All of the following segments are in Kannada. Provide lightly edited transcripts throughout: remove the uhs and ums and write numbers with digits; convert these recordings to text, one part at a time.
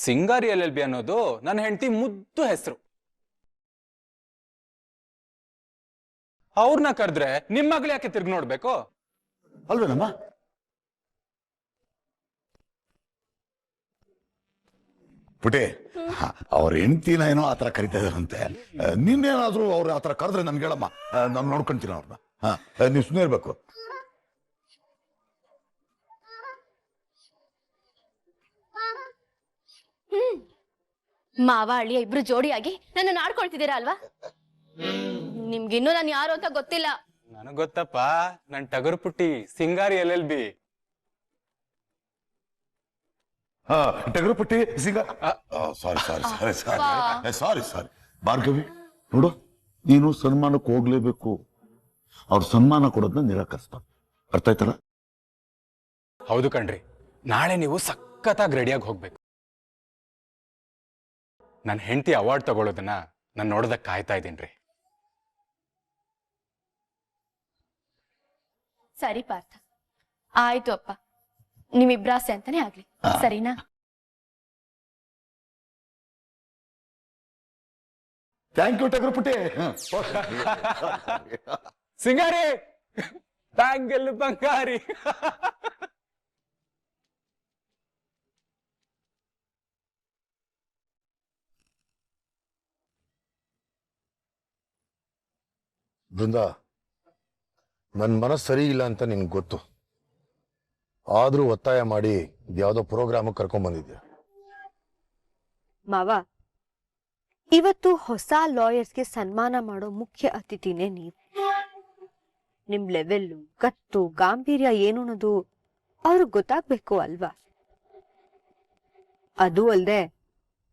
ಸಿಂಗಾರಿ LLB ಅನ್ನೋದು ನನ್ನ ಹೆಂಡತಿ ಮುದ್ದು ಹೆಸರು. ಅವ್ರನ್ನ ಕರೆದ್ರೆ ನಿಮ್ಮ ಮಗಳು ಯಾಕೆ ತಿರ್ಗಿ ನೋಡ್ಬೇಕು ಅಲ್ವೇನಮ್ಮ? ಪುಟೆ, ಅವ್ರ ಹೆಂಡತಿನ ಏನೋ ಆತರ ಕರಿತಾ ಇದಾರಂತೆ. ನಿನ್ನೇನಾದ್ರೂ ಅವ್ರು ಆತರ ಕರೆದ್ರೆ ನನ್ಗೆ ಹೇಳಮ್ಮ, ನಾನು ನೋಡ್ಕೊಂತೀನಿ ಅವ್ರನ್ನ. ನೀವು ಸುಮ್ಮನೆ ಇರ್ಬೇಕು. ಮಾವ ಅಳಿಯ ಇಬ್ರು ಜೋಡಿಯಾಗಿ ನನ್ನ ಆಡ್ಕೊಳ್ತಿದ್ದೀರಾ ಅಲ್ವಾ? ನಿಮ್ಗಿನ್ನೂ ನಾನು ಯಾರು ಅಂತ ಗೊತ್ತಿಲ್ಲ. ನನಗ್ ಗೊತ್ತಪ್ಪ, ನನ್ ಟಗರು ಪುಟ್ಟಿ ಸಿಂಗಾರಿ LLB. ಟಗರು ಪುಟ್ಟಿ ಸಾರಿ ಭಾರ್ಗವಿ, ನೋಡು, ನೀನು ಸನ್ಮಾನಕ್ಕೆ ಹೋಗ್ಲೇಬೇಕು. ಅವ್ರ ಸನ್ಮಾನ ಕೊಡೋದನ್ನ ನಿರಾಕರಿಸ್ತಾ. ಅರ್ಥ ಆಯ್ತಲ್ಲ? ಹೌದು ಕಣ್ರಿ, ನಾಳೆ ನೀವು ಸಖತ್ತಾಗಿ ರೆಡಿಯಾಗಿ ಹೋಗ್ಬೇಕು. ನನ್ನ ಹೆಂಡತಿ ಅವಾರ್ಡ್ ತಗೊಳ್ಳೋದನ್ನ ನಾನು ನೋಡೋದಕ್ಕೆ ಕಾಯ್ತಾ ಇದ್ದೀನ್ರಿ. ಸರಿ ಪಾರ್ಥ, ಆಯ್ತು ಅಪ್ಪ, ನಿಮ್ಮಿಬ್ರಾಸೆ ಅಂತಾನೆ ಆಗ್ಲಿ, ಸರಿನಾ? ಥ್ಯಾಂಕ್ ಯು ಟಗರು ಪುಟ್ಟಿ. ಸಿಂಗಾರಿ ಬ್ಯಾಂಗಲ್ ಬಂಗಾರಿ. ಬೃಂದ, ನನ್ನ ಮನಸ್ಸು ಸರಿ ಇಲ್ಲ ಅಂತ ನಿನ್ಗೆ ಗೊತ್ತು. ಆದ್ರೂ ಒತ್ತಾಯ ಮಾಡಿ ಇದ್ಯಾವುದೋ ಪ್ರೋಗ್ರಾಮ್ ಕರ್ಕೊಂಡ್ ಬಂದಿದ್ಯಾ. ಮಾವ, ಇವತ್ತು ಹೊಸ ಲಾಯರ್ಸ್ಗೆ ಸನ್ಮಾನ ಮಾಡೋ ಮುಖ್ಯ ಅತಿಥಿನೇ ನೀವು. ನಿಮ್ ಲೆವೆಲ್ಲು, ಗತ್ತು, ಗಾಂಭೀರ್ಯ ಏನು ಅನ್ನೋದು ಅವ್ರಿಗೆ ಗೊತ್ತಾಗ್ಬೇಕು ಅಲ್ವಾ? ಅದು ಅಲ್ದೆ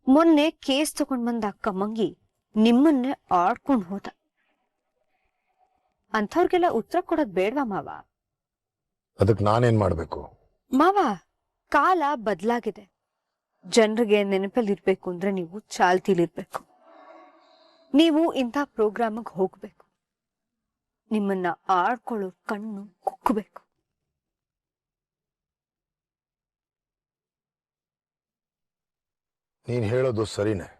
ಮೊನ್ನೆ ಕೇಸ್ ತಗೊಂಡ್ ಬಂದ ಅಕ್ಕ ಮಂಗಿ ನಿಮ್ಮನ್ನೇ ಆಡ್ಕೊಂಡ್ ಹೋದ. ಅಂಥವ್ರಿಗೆಲ್ಲ ಉತ್ತರ ಕೊಡೋದ್ ಬೇಡ್ವಾ ಮಾವ? ಅದಕ್ಕೆ ನಾನೇನ್ ಮಾಡ್ಬೇಕು? ಮಾವ, ಕಾಲ ಬದಲಾಗಿದೆ. ಜನರಿಗೆ ನೆನಪಲ್ಲಿರ್ಬೇಕು ಅಂದ್ರೆ ನೀವು ಚಾಲ್ತಿಲಿರ್ಬೇಕು. ನೀವು ಇಂಥ ಪ್ರೋಗ್ರಾಮ್ಗೆ ಹೋಗ್ಬೇಕು. ನಿಮ್ಮನ್ನ ಆಡ್ಕೊಳ್ಳೋ ಕಣ್ಣು ಕುಕ್ಕಬೇಕು. ನೀನ್ ಹೇಳೋದು ಸರಿನೇ.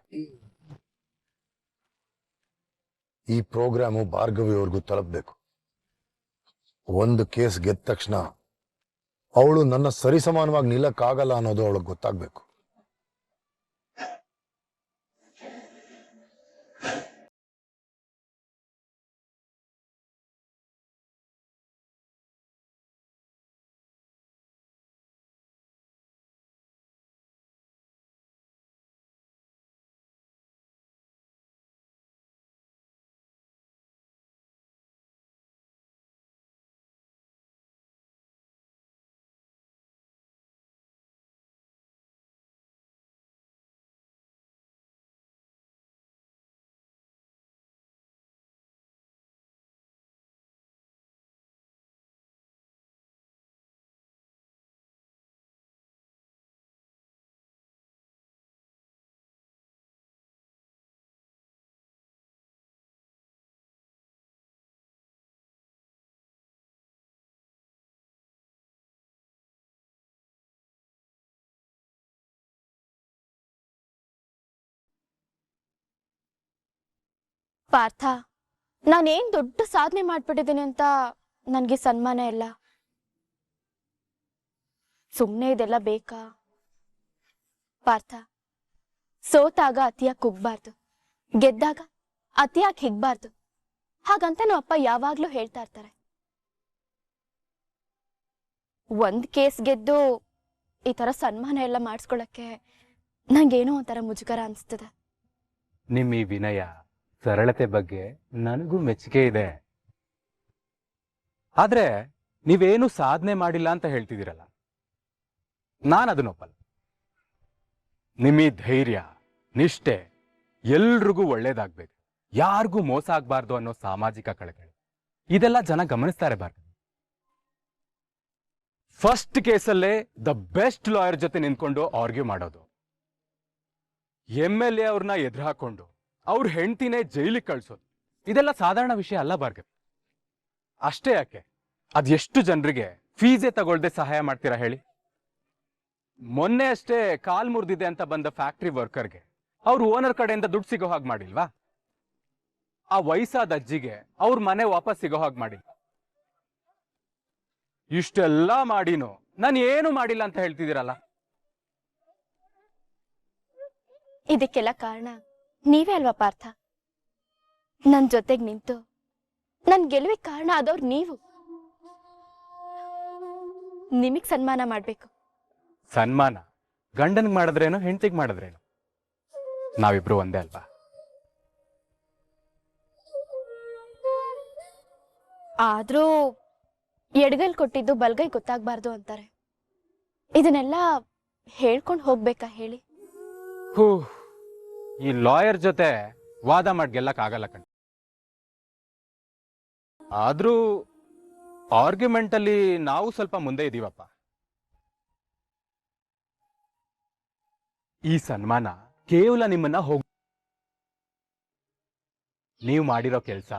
ಈ ಪ್ರೋಗ್ರಾಮು ಭಾರ್ಗವಿಯವ್ರಿಗೂ ತಲುಪಬೇಕು. ಒಂದು ಕೇಸ್ ಗೆದ್ದ ತಕ್ಷಣ ಅವಳು ನನ್ನ ಸರಿಸಮಾನವಾಗಿ ನಿಲ್ಲಕ್ಕಾಗಲ್ಲ ಅನ್ನೋದು ಅವಳಿಗೆ ಗೊತ್ತಾಗ್ಬೇಕು. ಪಾರ್ಥ, ನಾನೇನ್ ದೊಡ್ಡ ಸಾಧನೆ ಮಾಡ್ಬಿಟ್ಟಿದ್ದೀನಿ ಅಂತ ನನ್ಗೆ ಸನ್ಮಾನ ಇಲ್ಲ. ಸುಮ್ನೆ ಇದೆಲ್ಲ ಬೇಕಾ? ಪಾರ್ಥ, ಸೋತಾಗ ಅತಿಯಾಗಿ ಕುಗ್ಬಾರ್ದು, ಗೆದ್ದಾಗ ಅತಿಯಾಗಿ ಹಿಗ್ಬಾರ್ದು, ಹಾಗಂತ ನಮ್ಮ ಅಪ್ಪ ಯಾವಾಗ್ಲೂ ಹೇಳ್ತಾ ಇರ್ತಾರೆ. ಒಂದ್ ಕೇಸ್ ಗೆದ್ದು ಈ ತರ ಸನ್ಮಾನ ಎಲ್ಲ ಮಾಡಿಸ್ಕೊಳಕ್ಕೆ ನಂಗೇನೋ ಒಂಥರ ಮುಜುಗರ ಅನ್ಸ್ತದೆ. ನಿಮ್ಮ ಈ ವಿನಯ, ಸರಳತೆ ಬಗ್ಗೆ ನನಗೂ ಮೆಚ್ಚುಗೆ ಇದೆ. ಆದ್ರೆ ನೀವೇನು ಸಾಧನೆ ಮಾಡಿಲ್ಲ ಅಂತ ಹೇಳ್ತಿದ್ದೀರಲ್ಲ, ನಾನು ಅದನ್ನೊಪ್ಪಲ್ಲ. ನಿಮ್ಮ ಈ ಧೈರ್ಯ, ನಿಷ್ಠೆ ಎಲ್ರಿಗೂ ಒಳ್ಳೇದಾಗ್ಬೇಕು, ಯಾರಿಗೂ ಮೋಸ ಆಗ್ಬಾರ್ದು ಅನ್ನೋ ಸಾಮಾಜಿಕ ಕಳಕಳಿ, ಇದೆಲ್ಲ ಜನ ಗಮನಿಸ್ತಾರೆ. ಫಸ್ಟ್ ಕೇಸಲ್ಲೇ ದ ಬೆಸ್ಟ್ ಲಾಯರ್ ಜೊತೆ ನಿಂತ್ಕೊಂಡು ಆರ್ಗ್ಯೂ ಮಾಡೋದು, MLA ಅವ್ರನ್ನ ಎದುರು ಹಾಕೊಂಡು ಅವ್ರ ಹೆಂಡತಿನೇ ಜೈಲಿಗೆ ಕಳ್ಸೋದು, ಇದೆಲ್ಲ ಸಾಧಾರಣ ವಿಷಯ ಅಲ್ಲ ಭಾರ್ಗವಿ. ಅಷ್ಟೇ ಯಾಕೆ, ಅದೆಷ್ಟು ಜನರಿಗೆ ಫೀಸೇ ತಗೊಳ್ದೆ ಸಹಾಯ ಮಾಡ್ತೀರಾ ಹೇಳಿ? ಮೊನ್ನೆ ಅಷ್ಟೇ ಕಾಲ್ ಮುರಿದಿದೆ ಅಂತ ಬಂದ ಫ್ಯಾಕ್ಟ್ರಿ ವರ್ಕರ್ಗೆ ಅವ್ರ ಓನರ್ ಕಡೆಯಿಂದ ದುಡ್ಡು ಸಿಗೋ ಹಾಗೆ ಮಾಡಿಲ್ವಾ? ಆ ವಯಸ್ಸಾದ ಅಜ್ಜಿಗೆ ಅವ್ರ ಮನೆ ವಾಪಸ್ ಸಿಗೋ ಹಾಗೆ ಮಾಡಿ. ಇಷ್ಟೆಲ್ಲ ಮಾಡಿನೂ ನಾನು ಏನು ಮಾಡಿಲ್ಲ ಅಂತ ಹೇಳ್ತಿದ್ದೀರಲ್ಲ? ಇದಕ್ಕೆಲ್ಲ ಕಾರಣ ನೀವೇ ಅಲ್ವಾ ಪಾರ್ಥ? ನನ್ ಜೊತೆಗ್ ನಿಂತು ನನ್ ಗೆಲುವಿಗೆ ಕಾರಣ ಆದವ್ರು ನೀವು. ನಿಮಗ್ ಸನ್ಮಾನ ಮಾಡ್ಬೇಕು. ಸನ್ಮಾನ ಗಂಡನ್ಗೆ ಮಾಡಿದ್ರೇನು ಹೆಂಡತಿಗೆ ಮಾಡಿದ್ರೇನು? ನಾವಿಬ್ರು ಒಂದೇ ಅಲ್ವಾ? ಆದ್ರೂ ಎಡಗೈಲ್ ಕೊಟ್ಟಿದ್ದು ಬಲ್ಗೈ ಗೊತ್ತಾಗ್ಬಾರ್ದು ಅಂತಾರೆ. ಇದನ್ನೆಲ್ಲ ಹೇಳ್ಕೊಂಡ್ ಹೋಗ್ಬೇಕಾ ಹೇಳಿ? ಹೂ, ಈ ಲಾಯರ್ ಜೊತೆ ವಾದ ಮಾಡಿ ಗೆಲ್ಲಕ್ ಆಗಲ್ಲ ಕಣ್. ಆದ್ರೂ ಆರ್ಗ್ಯುಮೆಂಟ್ ಅಲ್ಲಿ ನಾವು ಸ್ವಲ್ಪ ಮುಂದೆ ಇದೀವಪ್ಪ. ಈ ಸನ್ಮಾನ ಕೇವಲ ನಿಮ್ಮನ್ನ ನೀವು ಮಾಡಿರೋ ಕೆಲಸ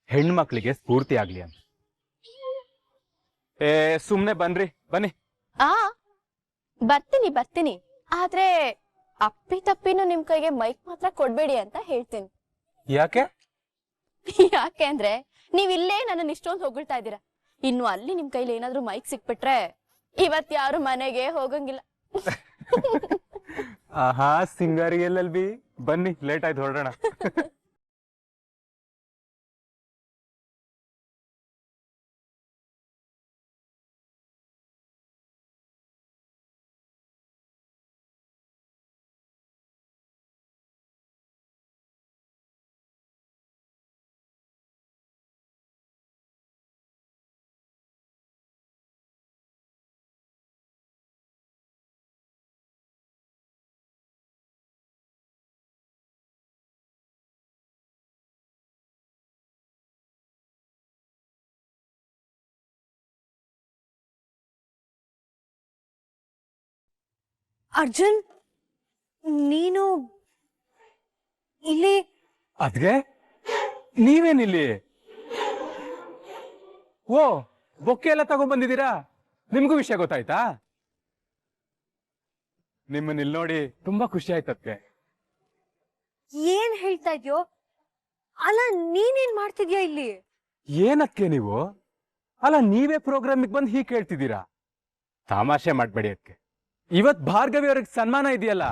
ಹೆಣ್ಮಕ್ಳಿಗೆ ಸ್ಫೂರ್ತಿ ಆಗ್ಲಿ ಅಂತ. ಸುಮ್ನೆ ಬನ್ರಿ, ಬನ್ನಿ. ಆ ಬರ್ತೀನಿ. ಆದ್ರೆ ಅಪ್ಪಿ ತಪ್ಪಿನೂ ನಿಮ್ ಕೈಗೆ ಮೈಕ್ ಮಾತ್ರ ಕೊಡ್ಬೇಡಿ ಅಂತ ಹೇಳ್ತೀನಿ. ಯಾಕೆ? ಯಾಕೆ ಅಂದ್ರೆ ನೀವ್ ಇಲ್ಲೇ ನನ್ನ ಇಷ್ಟೊಂದು ಹೊಗಳ್ತಾ ಇದ್ದೀರಾ. ಇನ್ನು ಅಲ್ಲಿ ನಿಮ್ ಕೈಲಿ ಏನಾದ್ರೂ ಮೈಕ್ ಸಿಕ್ಬಿಟ್ರೆ ಇವತ್ ಯಾರು ಮನೆಗೆ ಹೋಗಂಗಿಲ್ಲ. ಆಹಾ, ಸಿಂಗಾರಿ ಎಲ್ಲೆಲ್ಬಿ, ಬನ್ನಿ, ಲೇಟ್ ಆಯ್ತು, ಹೊರಡೋಣ. ಅರ್ಜುನ್, ನೀನು ಇಲ್ಲಿ? ಅದ್ಗೆ ನೀವೇನಿಲ್ಲಿ? ಓ, ಬೊಕ್ಕೆ ಎಲ್ಲ ತಗೊಂಡ್ಬಂದಿದ್ದೀರಾ? ನಿಮ್ಗೂ ವಿಷಯ ಗೊತ್ತಾಯ್ತಾ? ನಿಮ್ಮನ್ನ ಇಲ್ಲಿ ನೋಡಿ ತುಂಬಾ ಖುಷಿ ಆಯ್ತದ್ಕೆ. ಏನ್ ಹೇಳ್ತಾ ಇದ್ಯೋ? ಅಲ್ಲ, ನೀನೇನ್ ಮಾಡ್ತಿದ್ಯಾ ಇಲ್ಲಿ? ಏನಕ್ಕೆ ನೀವು? ಅಲ್ಲ, ನೀವೇ ಪ್ರೋಗ್ರಾಮಿಗೆ ಬಂದು ಹೀಗೆ ಕೇಳ್ತಿದ್ದೀರಾ? ತಮಾಷೆ ಮಾಡ್ಬೇಡಿ. ಅದಕ್ಕೆ ಇವತ್ ಭಾರ್ಗವಿ ಅವ್ರಿಗೆ ಸನ್ಮಾನ ಇದೆಯಲ್ಲ.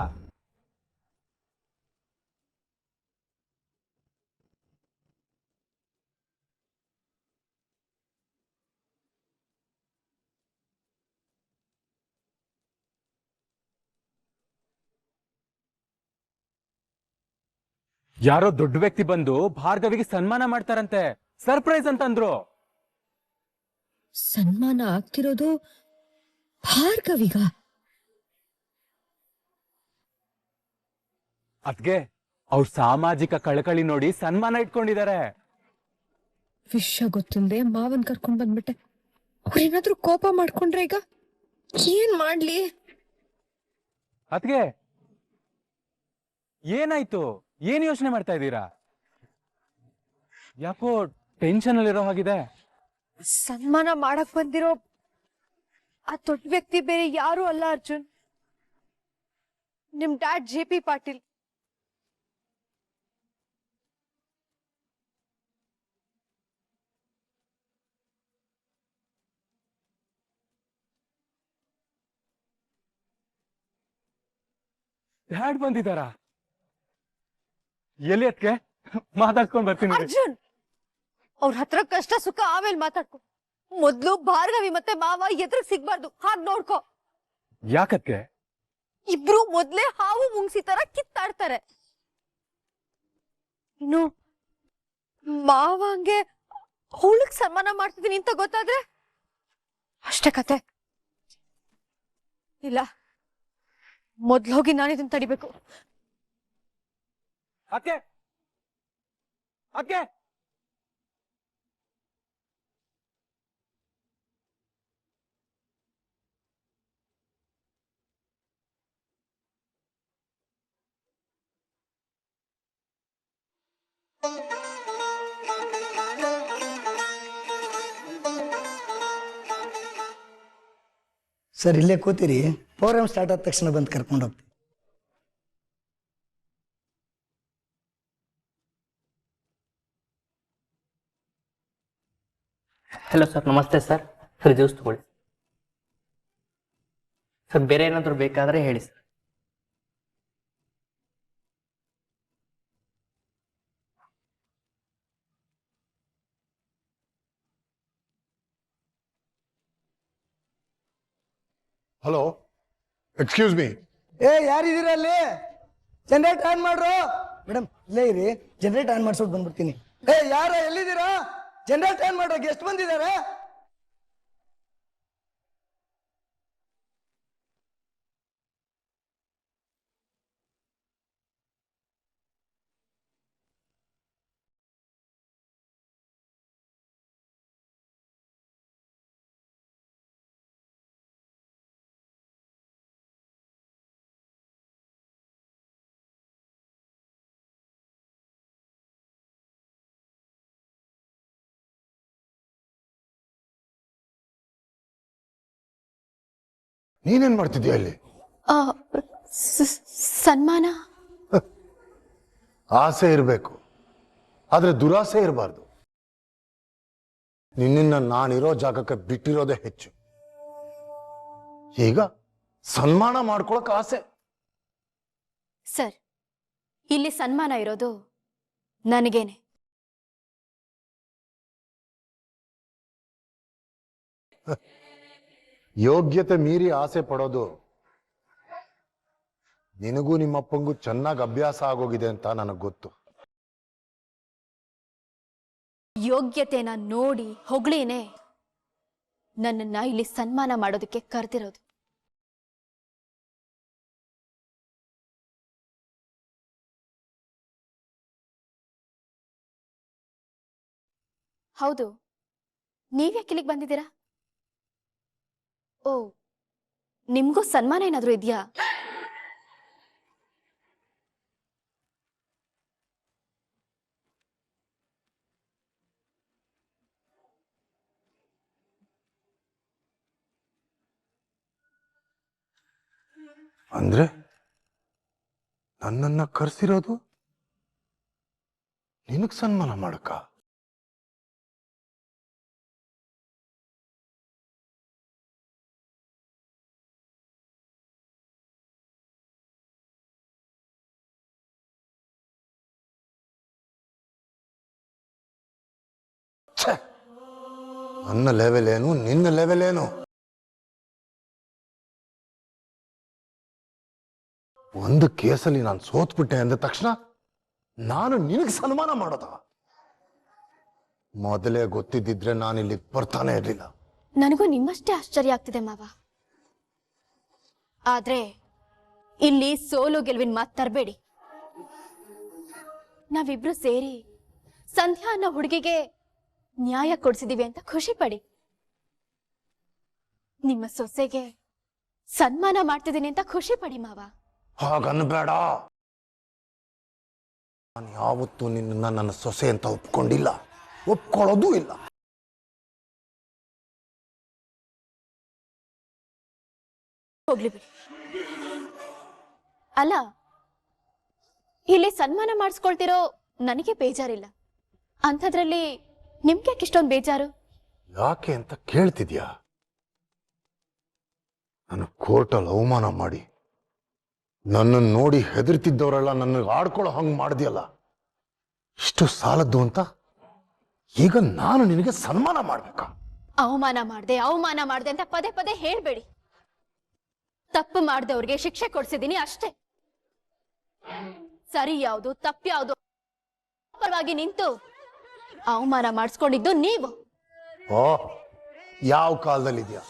ಯಾರೋ ದೊಡ್ಡ ವ್ಯಕ್ತಿ ಬಂದು ಭಾರ್ಗವಿಗೆ ಸನ್ಮಾನ ಮಾಡ್ತಾರಂತೆ. ಸರ್ಪ್ರೈಸ್ ಅಂತಂದ್ರು. ಸನ್ಮಾನ ಆಗ್ತಿರೋದು ಭಾರ್ಗವಿಗ? ಅದ್ಗೆ ಅವ್ರ ಸಾಮಾಜಿಕ ಕಳಕಳಿ ನೋಡಿ ಸನ್ಮಾನ ಇಟ್ಕೊಂಡಿದ್ದಾರೆ. ವಿಷಯ ಗೊತ್ತಿಲ್ಲದೆ ಮಾವನ್ ಕರ್ಕೊಂಡ್ ಬಂದ್ಬಿಟ್ಟೆ. ಅವ್ರೇನಾದ್ರೂ ಕೋಪ ಮಾಡ್ಕೊಂಡ್ರೆ ಈಗ ಏನ್ ಮಾಡ್ಲಿ? ಅದ್ಗೆ ಏನಾಯ್ತು? ಏನ್ ಯೋಚನೆ ಮಾಡ್ತಾ ಇದ್ದೀರಾ? ಯಾಕೋ ಟೆನ್ಷನ್ ಅಲ್ಲಿರೋ ಹಾಗಿದೆ. ಸನ್ಮಾನ ಮಾಡಕ್ ಬಂದಿರೋ ಆ ದೊಡ್ಡ ವ್ಯಕ್ತಿ ಬೇರೆ ಯಾರು ಅಲ್ಲ ಅರ್ಜುನ್, ನಿಮ್ ಡ್ಯಾಡ್ JP ಪಾಟೀಲ್. ಡ್ಯಾಡ್ ಬಂದಿದ್ದಾರಾ? ಎಲ್ಲಿ? ಅದಕ್ಕೆ ಮಾತಾಡ್ಕೊಂಡ್ ಬರ್ತೀನಿ. ಅರ್ಜುನ್, ಅವ್ರ ಹತ್ರ ಕಷ್ಟ ಸುಖ ಆಮೇಲೆ ಮಾತಾಡ್ಕೊ. ಮೊದ್ಲು ಭಾರ್ಗವಿ ಮತ್ತೆ ಮಾವ ಎದುರು ಸಿಗ್ಬಾರ್ದು, ಹಾಗ್ ನೋಡ್ಕೊ. ಯಾಕಕ್ಕೆ? ಇಬ್ರು ಮೊದ್ಲೇ ಹಾವು ಮುಂಗ್ಸಿ ತರ ಕಿತ್ತಾಡ್ತಾರೆ. ಇನ್ನು ಮಾವಂಗೆ ಅವಳಿಗೆ ಸನ್ಮಾನ ಮಾಡ್ತಿದ್ದೀನಿ ಅಂತ ಗೊತ್ತಾದ್ರೆ ಅಷ್ಟೇ ಕತೆ. ಇಲ್ಲ, ಮೊದ್ಲು ಹೋಗಿ ನಾನು ಇದನ್ನ ತಡಿಬೇಕು. ಅಕ್ಕೆ, ಅಕ್ಕೆ, ಸರ್ ಇಲ್ಲೇ ಕೂತಿರಿ, ಪ್ರೋಗ್ರಾಮ್ ಸ್ಟಾರ್ಟ್ ಆದ ತಕ್ಷಣ ಬಂದು ಕರ್ಕೊಂಡು ಹೋಗ್ತೀವಿ. ಹಲೋ ಸರ್, ನಮಸ್ತೆ ಸರ್. ಸರ್ ಜ್ಯೂಸ್ ತಗೊಳ್ಳಿ ಸರ್. ಬೇರೆ ಏನಾದರೂ ಬೇಕಾದರೆ ಹೇಳಿ ಸರ್. Hello, excuse me. ಯಾರಿದ್ದೀರಾ ಅಲ್ಲಿ? ಜನರೇಟ್ ಆನ್ ಮಾಡ್ರು. ಮೇಡಮ್ ಇಲ್ಲೇ ಇರಿ, ಜನರೇಟ್ ಆನ್ ಮಾಡ್ಸೋದು ಬಂದ್ಬಿಡ್ತೀನಿ. ಯಾರ ಎಲ್ಲಿದ್ದೀರಾ? ಜನರೇಟ್ ಆನ್ ಮಾಡ್ರೋ, ಗೆಸ್ಟ್ ಬಂದಿದ್ದಾರೆ. ನೀನೇನ್ ಮಾಡ್ತಿದ್ಯಾ ಅಲ್ಲಿ? ಸನ್ಮಾನ. ಆಸೆ ಇರಬೇಕು, ಆದ್ರೆ ದುರಾಸೆ ಇರಬಾರ್ದು. ನಿನ್ನ ನಾನಿರೋ ಜಾಗಕ್ಕೆ ಬಿಟ್ಟಿರೋದೇ ಹೆಚ್ಚು. ಈಗ ಸನ್ಮಾನ ಮಾಡ್ಕೊಳಕ್ ಆಸೆ. ಸರ್, ಇಲ್ಲಿ ಸನ್ಮಾನ ಇರೋದು ನನಗೇನೆ. ಯೋಗ್ಯತೆ ಮೀರಿ ಆಸೆ ಪಡೋದು ನಿನಗೂ ನಿಮ್ಮಪ್ಪಂಗೂ ಚೆನ್ನಾಗಿ ಅಭ್ಯಾಸ ಆಗೋಗಿದೆ ಅಂತ ನನಗೆ ಗೊತ್ತು. ಯೋಗ್ಯತೆನ ನೋಡಿ ಹೊಗಳಿನೇ ನನ್ನನ್ನ ಇಲ್ಲಿ ಸನ್ಮಾನ ಮಾಡೋದಕ್ಕೆ ಕರೆದಿರೋದು. ಹೌದು, ನೀವ್ಯಾಕೆ ಇಲ್ಲಿಗೆ ಬಂದಿದ್ದೀರಾ? ಓ, ನಿಮ್ಗೂ ಸನ್ಮಾನ ಏನಾದ್ರೂ ಇದೆಯಾ? ಅಂದ್ರೆ ನನ್ನನ್ನ ಕರೆಸಿರೋದು ನಿನಗ್ ಸನ್ಮಾನ ಮಾಡಕ? ನನ್ನ ಲೆವೆಲ್ ಏನು, ನಿನ್ನ ಲೆವೆಲ್ ಏನು? ಒಂದು ಕೇಸಲ್ಲಿ ನಾನು ಸೋತ್ಬಿಟ್ಟೆ ಅಂದ ತಕ್ಷಣ ನಾನು ನಿನಗೆ ಸನ್ಮಾನ ಮಾಡೋದ? ಮೊದಲೇ ಗೊತ್ತಿದ್ದಿದ್ರೆ ನಾನು ಇಲ್ಲಿ ಬರ್ತಾನೆ ಇರಲಿಲ್ಲ. ನನಗೂ ನಿಮ್ಮಷ್ಟೇ ಆಶ್ಚರ್ಯ ಆಗ್ತಿದೆ ಮಾವ. ಆದ್ರೆ ಇಲ್ಲಿ ಸೋಲು ಗೆಲುವಿನ ಮಾತು ತರಬೇಡಿ. ನಾವಿಬ್ರು ಸೇರಿ ಸಂಧ್ಯಾ ಅನ್ನೋ ಹುಡುಗಿಗೆ ನ್ಯಾಯ ಕೊಡ್ಸಿದೀವಿ ಅಂತ ಖುಷಿ ಪಡಿ. ನಿಮ್ಮ ಸೊಸೆಗೆ ಸನ್ಮಾನ ಮಾಡ್ತಿದ್ದೀನಿ ಅಂತ ಖುಷಿ ಪಡಿ ಮಾವ. ಹಾಗನ್ಬೇಡ. ನಾನು ಯಾವತ್ತೂ ನಿನ್ನ ನನ್ನ ಸೊಸೆ ಅಂತ ಒಪ್ಕೊಂಡಿಲ್ಲ, ಒಪ್ಕೊಳ್ಳೋದೂ ಇಲ್ಲ. ಹೋಗ್ಲಿ ಬಿಡಿ. ಅಲ್ಲ, ಇಲ್ಲಿ ಸನ್ಮಾನ ಮಾಡಿಸ್ಕೊಳ್ತಿರೋ ನನಗೆ ಬೇಜಾರಿಲ್ಲ. ಅಂಥದ್ರಲ್ಲಿ ನಿಮ್ಗೆ ಇಷ್ಟೊಂದು ಬೇಜಾರು? ಯಾಕೆ ಅಂತ ಕೇಳ್ತಿದ್ಯಾ? ನನ್ನ ಕೋರ್ಟಲ್ಲಿ ಅವಮಾನ ಮಾಡಿ ನನ್ನನ್ನು ನೋಡಿ ಹೆದರ್ತಿದ್ದವರೆಲ್ಲ ನನ್ನ ಆಡ್ಕೊಳ್ಳೋ ಹಂಗೆ ಮಾಡಿದ್ಯಲ್ಲ, ಇಷ್ಟು ಸಾಲದ್ದು ಅಂತ ಈಗ ನಾನು ನಿನಗೆ ಸನ್ಮಾನ ಮಾಡ್ಬೇಕಾ? ಅವಮಾನ ಮಾಡ್ದೆ ಅಂತ ಪದೇ ಪದೇ ಹೇಳ್ಬೇಡಿ. ತಪ್ಪು ಮಾಡ್ದವ್ರಿಗೆ ಶಿಕ್ಷೆ ಕೊಡ್ಸಿದೀನಿ ಅಷ್ಟೇ. ಸರಿ ಯಾವುದು ತಪ್ಪು ಯಾವುದು ಪರವಾಗಿ ನಿಂತು ಅವಮಾನ ಮಾಡಿಸ್ಕೊಂಡಿದ್ದು ನೀವು. ಓ, ಯಾವ ಕಾಲದಲ್ಲಿದ್ಯಾ?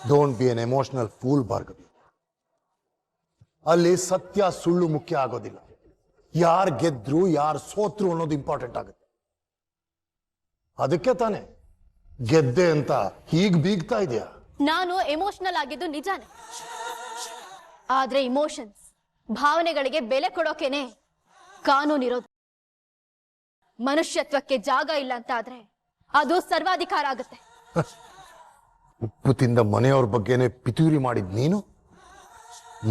Don't be an emotional fool Bhargavi. ಅಲ್ಲಿ ಸತ್ಯ ಸುಳ್ಳು ಮುಖ್ಯ ಆಗೋದಿಲ್ಲ. ಯಾರು ಗೆದ್ರು ಯಾರು ಸೋತ್ರು ಅನ್ನೋದು ಇಂಪಾರ್ಟೆಂಟ್ ಆಗುತ್ತೆ. ಅದಕ್ಕೆ ತಾನೆ ಗೆದ್ದೆ ಅಂತ ಹೀಗ್ ಬೀಗ್ತಾ ಇದೆಯಾ? ನಾನು ಎಮೋಷನಲ್ ಆಗಿದ್ದು ನಿಜಾನೇ. ಆದ್ರೆ ಇಮೋಷನ್ಸ್, ಭಾವನೆಗಳಿಗೆ ಬೆಲೆ ಕೊಡೋಕೆನೆ ಕಾನೂನಿರೋದು. ಮನುಷ್ಯತ್ವಕ್ಕೆ ಜಾಗ ಇಲ್ಲ ಅಂತ ಆದ್ರೆ ಅದು ಸರ್ವಾಧಿಕಾರ ಆಗುತ್ತೆ. ಉಪ್ಪು ತಿಂದ ಮನೆಯವ್ರ ಬಗ್ಗೆನೆ ಪಿತೂರಿ ಮಾಡಿದ್ ನೀನು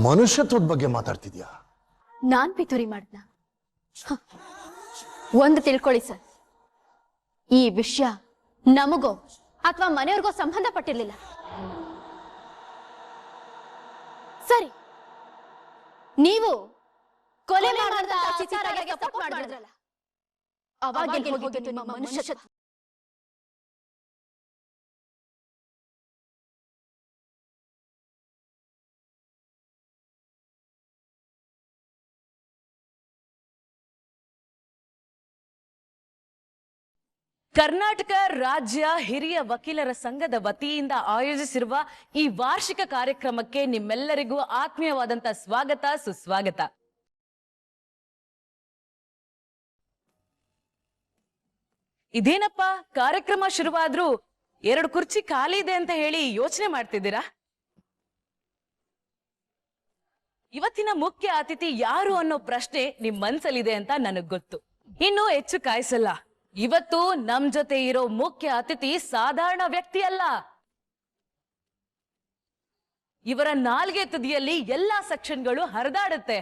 ಮನುಷ್ಯತ್ವದ ಬಗ್ಗೆ ಮಾತಾಡ್ತಿದ್ಯಾ? ನಾನ್ ಪಿತೂರಿ ಮಾಡ್ದ? ಒಂದು ತಿಳ್ಕೊಳ್ಳಿ ಸರ್, ಈ ವಿಷಯ ನಮಗೋ ಅಥವಾ ಮನೆಯವ್ರಿಗೋ ಸಂಬಂಧಪಟ್ಟಿರ್ಲಿಲ್ಲ. ಸರಿ, ನೀವು ಕೊಲೆ ಮಾಡಿದ ಸಿತಾರಾಗೆ ಸಪೋರ್ಟ್ ಮಾಡಿದ್ರಲ್ಲ, ಅವಾಗ ಎಲ್ಲಿ ಹೋಗಿತ್ತು ನಿಮ್ಮ ಮನುಷ್ಯತ್ವ? ಕರ್ನಾಟಕ ರಾಜ್ಯ ಹಿರಿಯ ವಕೀಲರ ಸಂಘದ ವತಿಯಿಂದ ಆಯೋಜಿಸಿರುವ ಈ ವಾರ್ಷಿಕ ಕಾರ್ಯಕ್ರಮಕ್ಕೆ ನಿಮ್ಮೆಲ್ಲರಿಗೂ ಆತ್ಮೀಯವಾದಂತ ಸ್ವಾಗತ, ಸುಸ್ವಾಗತ. ಇದೇನಪ್ಪ, ಕಾರ್ಯಕ್ರಮ ಶುರುವಾದ್ರೂ 2 ಕುರ್ಚಿ ಖಾಲಿ ಇದೆ ಅಂತ ಹೇಳಿ ಯೋಚನೆ ಮಾಡ್ತಿದ್ದೀರಾ? ಇವತ್ತಿನ ಮುಖ್ಯ ಅತಿಥಿ ಯಾರು ಅನ್ನೋ ಪ್ರಶ್ನೆ ನಿಮ್ ಮನ್ಸಲ್ಲಿದೆ ಅಂತ ನನಗ್ ಗೊತ್ತು. ಇನ್ನು ಹೆಚ್ಚು ಕಾಯಿಸಲ್ಲ, ಇವತ್ತು ನಮ್ ಜೊತೆ ಇರೋ ಮುಖ್ಯ ಅತಿಥಿ ಸಾಧಾರಣ ವ್ಯಕ್ತಿ ಅಲ್ಲ. ಇವರ ನಾಲ್ಗೆ ತುದಿಯಲ್ಲಿ ಎಲ್ಲಾ ಸೆಕ್ಷನ್ಗಳು ಹರಿದಾಡುತ್ತೆ.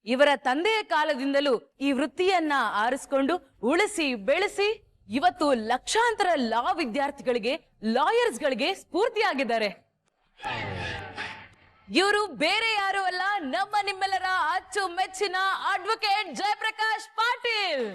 ಇವರ ತಂದೆಯ ಕಾಲದಿಂದಲೂ ಈ ವೃತ್ತಿಯನ್ನ ಆರಿಸ್ಕೊಂಡು ಉಳಿಸಿ ಬೆಳೆಸಿ ಇವತ್ತು ಲಕ್ಷಾಂತರ ಲಾ ವಿದ್ಯಾರ್ಥಿಗಳಿಗೆ, ಲಾಯರ್ಸ್ಗಳಿಗೆ ಸ್ಫೂರ್ತಿಯಾಗಿದ್ದಾರೆ. ಇವರು ಬೇರೆ ಯಾರು ಅಲ್ಲ, ನಮ್ಮ ನಿಮ್ಮೆಲ್ಲರ ಅಚ್ಚುಮೆಚ್ಚಿನ ಅಡ್ವೊಕೇಟ್ ಜಯಪ್ರಕಾಶ್ ಪಾಟೀಲ್.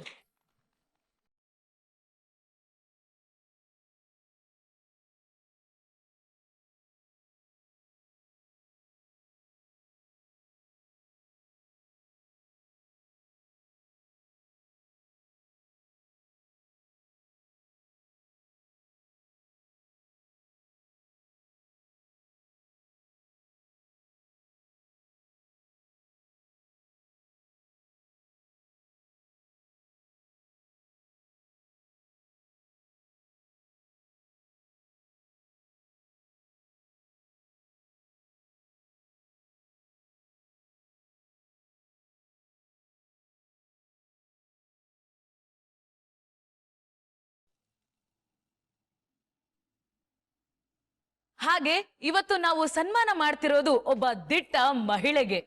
ಹಾಗೆ ಇವತ್ತು ನಾವು ಸನ್ಮಾನ ಮಾಡ್ತಿರೋದು ಒಬ್ಬ ದಿಟ್ಟ ಮಹಿಳೆಗೆ.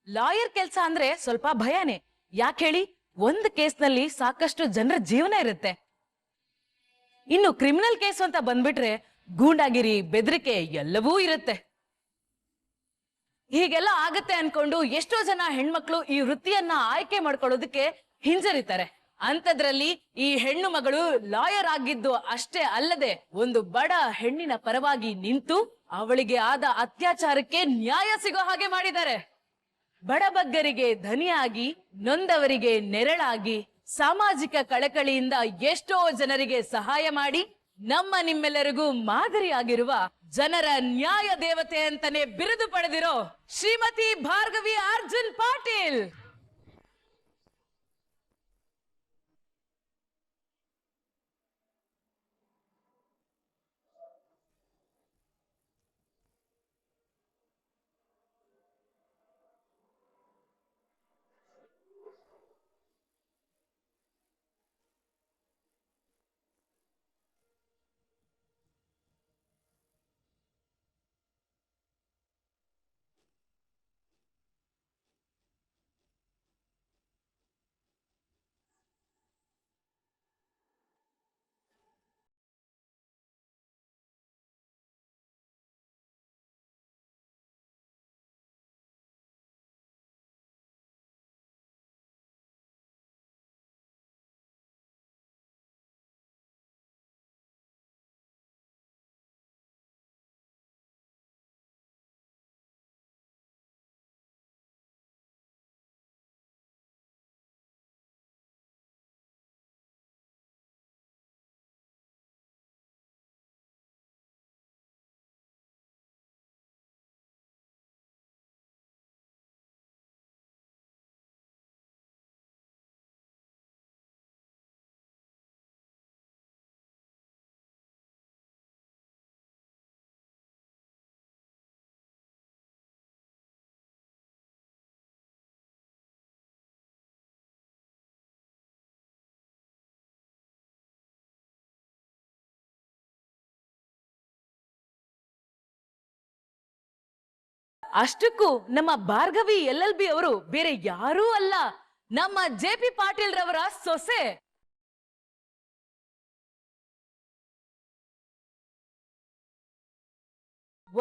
ಲಾಯರ್ ಕೆಲಸ ಅಂದ್ರೆ ಸ್ವಲ್ಪ ಭಯನೇ. ಯಾಕೆ ಹೇಳಿ, ಒಂದು ಕೇಸ್ನಲ್ಲಿ ಸಾಕಷ್ಟು ಜನರ ಜೀವನ ಇರುತ್ತೆ. ಇನ್ನು ಕ್ರಿಮಿನಲ್ ಕೇಸ್ ಅಂತ ಬಂದ್ಬಿಟ್ರೆ ಗೂಂಡಾಗಿರಿ, ಬೆದರಿಕೆ ಎಲ್ಲವೂ ಇರುತ್ತೆ. ಹೀಗೆಲ್ಲ ಆಗತ್ತೆ ಅನ್ಕೊಂಡು ಎಷ್ಟೋ ಜನ ಹೆಣ್ಮಕ್ಳು ಈ ವೃತ್ತಿಯನ್ನ ಆಯ್ಕೆ ಮಾಡ್ಕೊಳ್ಳೋದಕ್ಕೆ ಹಿಂಜರಿತಾರೆ. ಅಂಥದ್ರಲ್ಲಿ ಈ ಹೆಣ್ಣು ಮಗಳು ಲಾಯರ್ ಆಗಿದ್ದು ಅಷ್ಟೇ ಅಲ್ಲದೆ ಒಂದು ಬಡ ಹೆಣ್ಣಿನ ಪರವಾಗಿ ನಿಂತು ಅವಳಿಗೆ ಆದ ಅತ್ಯಾಚಾರಕ್ಕೆ ನ್ಯಾಯ ಸಿಗೋ ಹಾಗೆ ಮಾಡಿದ್ದಾರೆ. ಬಡಬಗ್ಗರಿಗೆ ಧನಿಯಾಗಿ, ನೊಂದವರಿಗೆ ನೆರಳಾಗಿ, ಸಾಮಾಜಿಕ ಕಳಕಳಿಯಿಂದ ಎಷ್ಟೋ ಜನರಿಗೆ ಸಹಾಯ ಮಾಡಿ ನಮ್ಮ ನಿಮ್ಮೆಲ್ಲರಿಗೂ ಮಾದರಿಯಾಗಿರುವ ಜನರ ನ್ಯಾಯ ದೇವತೆ ಅಂತಾನೆ ಬಿರುದು ಪಡೆದಿರೋ ಶ್ರೀಮತಿ ಭಾರ್ಗವಿ ಅರ್ಜುನ್ ಪಾಟೀಲ್. ಅಷ್ಟಕ್ಕೂ ನಮ್ಮ ಭಾರ್ಗವಿ LLB ಅವರು ಬೇರೆ ಯಾರೂ ಅಲ್ಲ, ನಮ್ಮ JP ಪಾಟೀಲ್ ರವರ ಸೊಸೆ.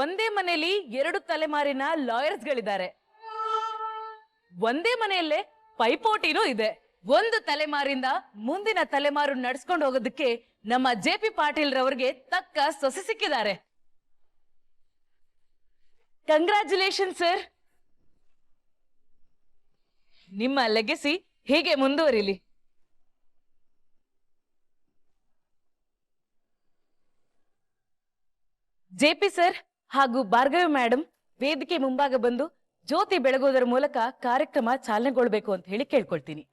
ಒಂದೇ ಮನೆಯಲ್ಲಿ 2 ತಲೆಮಾರಿನ ಲಾಯರ್ಸ್ಗಳಿದ್ದಾರೆ. ಒಂದೇ ಮನೆಯಲ್ಲೇ ಪೈಪೋಟಿನೂ ಇದೆ. ಒಂದು ತಲೆಮಾರಿಂದ ಮುಂದಿನ ತಲೆಮಾರು ನಡ್ಸ್ಕೊಂಡು ಹೋಗೋದಕ್ಕೆ ನಮ್ಮ JP ಪಾಟೀಲ್ ರವರಿಗೆ ತಕ್ಕ ಸೊಸೆ ಸಿಕ್ಕಿದ್ದಾರೆ. Congratulation sir. ನಿಮ್ಮ ಲೆಗಸಿ ಹೀಗೆ ಮುಂದುವರಿಲಿ. JP ಸರ್ ಹಾಗೂ ಭಾರ್ಗವಿ ಮೇಡಮ್ ವೇದಿಕೆ ಮುಂಭಾಗ ಬಂದು ಜ್ಯೋತಿ ಬೆಳಗೋದರ ಮೂಲಕ ಕಾರ್ಯಕ್ರಮ ಚಾಲನೆಗೊಳ್ಬೇಕು ಅಂತ ಹೇಳಿ ಕೇಳ್ಕೊಳ್ತೀನಿ.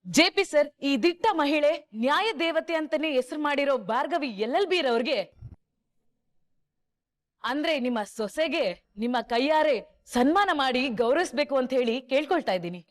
JP ಸರ್, ಈ ದಿಟ್ಟ ಮಹಿಳೆ, ನ್ಯಾಯ ದೇವತೆ ಅಂತಾನೆ ಹೆಸರು ಮಾಡಿರೋ ಭಾರ್ಗವಿ LLB ರವ್ರಿಗೆ, ಅಂದ್ರೆ ನಿಮ್ಮ ಸೊಸೆಗೆ ನಿಮ್ಮ ಕೈಯಾರೆ ಸನ್ಮಾನ ಮಾಡಿ ಗೌರವಿಸ್ಬೇಕು ಅಂತ ಹೇಳಿ ಕೇಳ್ಕೊಳ್ತಾ ಇದ್ದೀನಿ.